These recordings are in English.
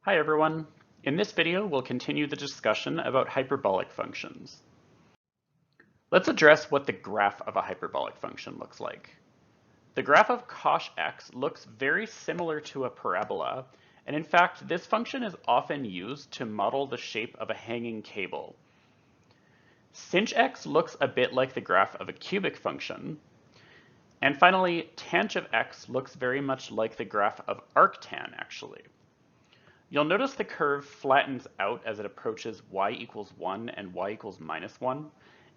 Hi everyone. In this video, we'll continue the discussion about hyperbolic functions. Let's address what the graph of a hyperbolic function looks like. The graph of cosh x looks very similar to a parabola, and in fact, this function is often used to model the shape of a hanging cable. Sinh x looks a bit like the graph of a cubic function. And finally, tanh of x looks very much like the graph of arctan, actually. You'll notice the curve flattens out as it approaches y equals 1 and y equals minus 1,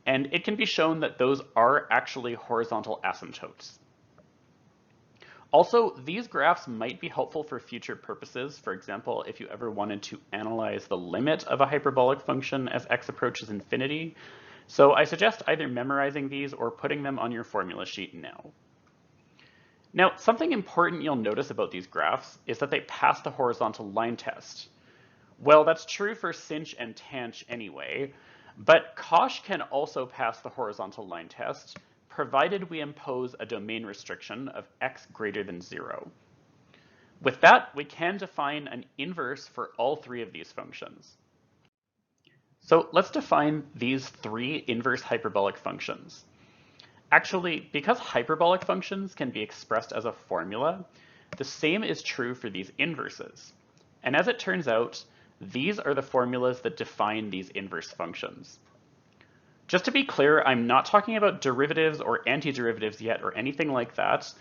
and it can be shown that those are actually horizontal asymptotes. Also, these graphs might be helpful for future purposes. For example, if you ever wanted to analyze the limit of a hyperbolic function as x approaches infinity. So I suggest either memorizing these or putting them on your formula sheet now. Now, something important you'll notice about these graphs is that they pass the horizontal line test. Well, that's true for sinh and tanh anyway, but cosh can also pass the horizontal line test, provided we impose a domain restriction of x greater than 0. With that, we can define an inverse for all three of these functions. So let's define these three inverse hyperbolic functions. Actually, because hyperbolic functions can be expressed as a formula, the same is true for these inverses. And as it turns out, these are the formulas that define these inverse functions. Just to be clear, I'm not talking about derivatives or antiderivatives yet or anything like that.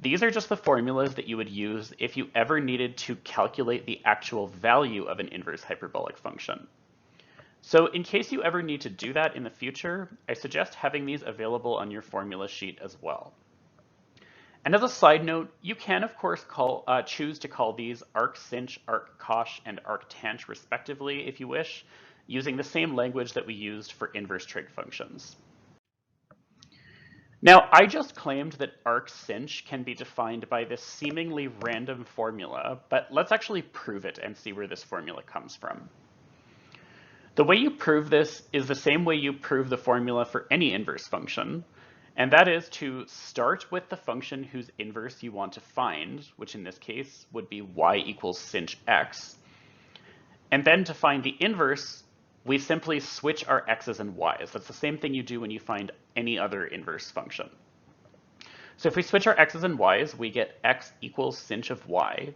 These are just the formulas that you would use if you ever needed to calculate the actual value of an inverse hyperbolic function. So in case you ever need to do that in the future, I suggest having these available on your formula sheet as well. And as a side note, you can of course choose to call these arc-sinh, arc-cosh, and arc-tanh respectively if you wish, using the same language that we used for inverse trig functions. Now, I just claimed that arc-sinh can be defined by this seemingly random formula, but let's actually prove it and see where this formula comes from. The way you prove this is the same way you prove the formula for any inverse function, and that is to start with the function whose inverse you want to find, which in this case would be y equals sinh x. And then to find the inverse, we simply switch our x's and y's. That's the same thing you do when you find any other inverse function. So if we switch our x's and y's, we get x equals sinh of y.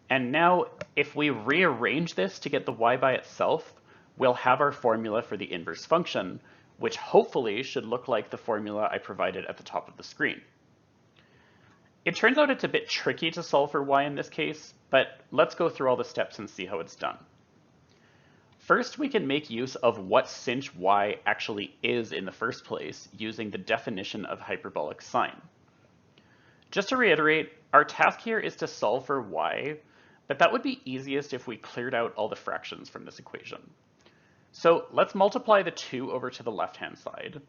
And now if we rearrange this to get the y by itself, we'll have our formula for the inverse function, which hopefully should look like the formula I provided at the top of the screen. It turns out it's a bit tricky to solve for y in this case, but let's go through all the steps and see how it's done. First, we can make use of what sinh y actually is in the first place using the definition of hyperbolic sine. Just to reiterate, our task here is to solve for y, but that would be easiest if we cleared out all the fractions from this equation. So let's multiply the 2 over to the left-hand side.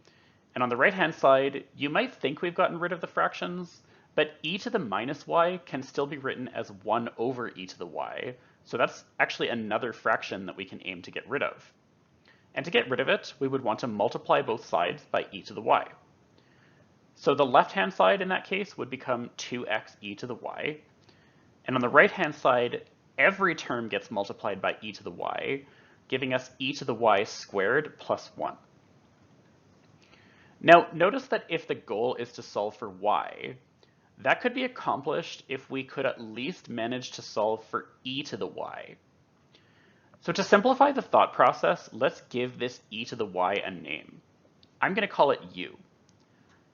And on the right-hand side, you might think we've gotten rid of the fractions, but e to the minus y can still be written as 1 over e to the y. So that's actually another fraction that we can aim to get rid of. And to get rid of it, we would want to multiply both sides by e to the y. So the left-hand side in that case would become 2x e to the y. And on the right-hand side, every term gets multiplied by e to the y, giving us e to the y squared plus 1. Now, notice that if the goal is to solve for y, that could be accomplished if we could at least manage to solve for e to the y. So to simplify the thought process, let's give this e to the y a name. I'm going to call it u.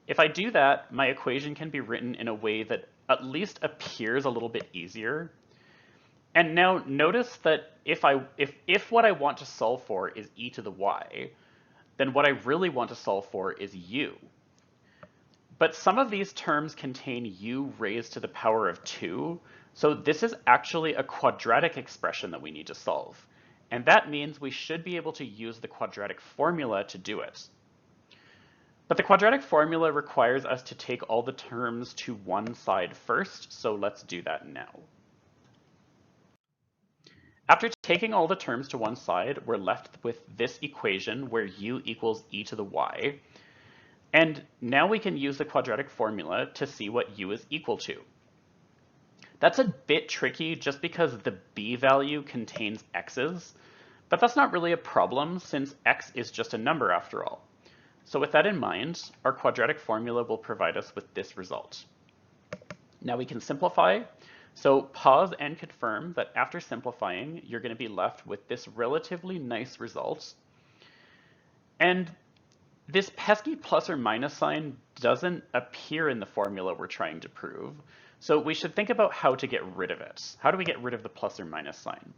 If I do that, my equation can be written in a way that at least appears a little bit easier. And now notice that if what I want to solve for is e to the y, then what I really want to solve for is u. But some of these terms contain u raised to the power of 2, so this is actually a quadratic expression that we need to solve. And that means we should be able to use the quadratic formula to do it. But the quadratic formula requires us to take all the terms to one side first, so let's do that now. After taking all the terms to one side, we're left with this equation where u equals e to the y. And now we can use the quadratic formula to see what u is equal to. That's a bit tricky just because the b value contains x's, but that's not really a problem since x is just a number after all. So with that in mind, our quadratic formula will provide us with this result. Now we can simplify. So pause and confirm that after simplifying, you're going to be left with this relatively nice result. And this pesky plus or minus sign doesn't appear in the formula we're trying to prove. So we should think about how to get rid of it. How do we get rid of the plus or minus sign?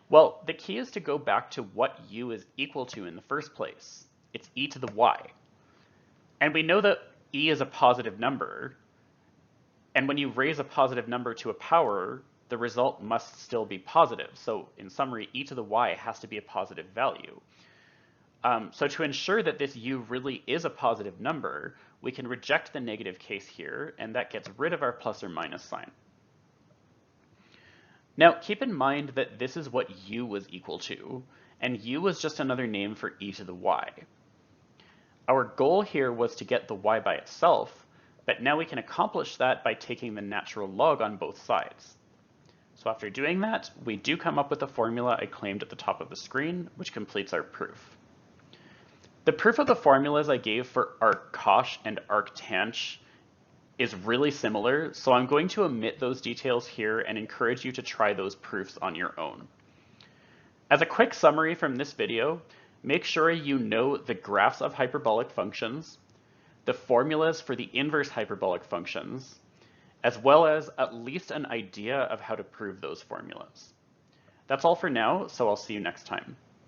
Well, the key is to go back to what u is equal to in the first place. It's e to the y. And we know that e is a positive number. And when you raise a positive number to a power, the result must still be positive. So in summary, e to the y has to be a positive value. So to ensure that this u really is a positive number, we can reject the negative case here, and that gets rid of our plus or minus sign. Now keep in mind that this is what u was equal to, and u was just another name for e to the y. Our goal here was to get the y by itself, but now we can accomplish that by taking the natural log on both sides. So after doing that, we do come up with the formula I claimed at the top of the screen, which completes our proof. The proof of the formulas I gave for arc-cosh and arc-tanch is really similar, so I'm going to omit those details here and encourage you to try those proofs on your own. As a quick summary from this video, make sure you know the graphs of hyperbolic functions, the formulas for the inverse hyperbolic functions, as well as at least an idea of how to prove those formulas. That's all for now, so I'll see you next time.